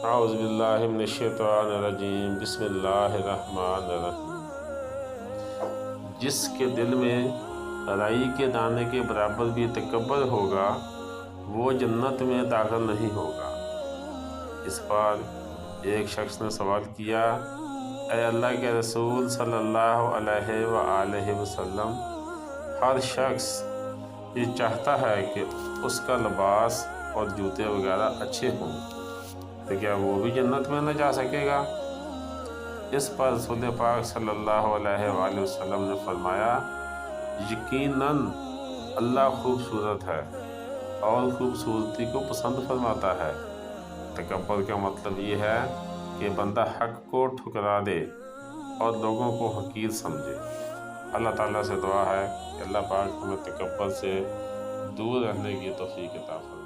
اعوذ باللہ من الشیطان الرجیم، بسم اللہ الرحمن الرحیم۔ جس کے دل میں رائی کے دانے کے برابر بھی تکبر ہوگا وہ جنت میں داخل نہیں ہوگا۔ اس پر ایک شخص نے سوال کیا، اے اللہ کے رسول صلی اللہ علیہ وآلہ وسلم، ہر شخص یہ چاہتا ہے کہ اس کا لباس اور جوتے وغیرہ اچھے ہوں، تو کیا وہ بھی جنت میں نہ جا سکے گا؟ اس پر رسول پاک صلی اللہ علیہ وآلہ وسلم نے فرمایا، یقیناً اللہ خوبصورت ہے اور خوبصورتی کو پسند فرماتا ہے۔ تکبر کا مطلب یہ ہے کہ بندہ حق کو ٹھکرا دے اور لوگوں کو حقیر سمجھے۔ اللہ تعالیٰ سے دعا ہے کہ اللہ پاک ہمیں تکبر سے دور رہنے کی توفیق عطا فرمائے۔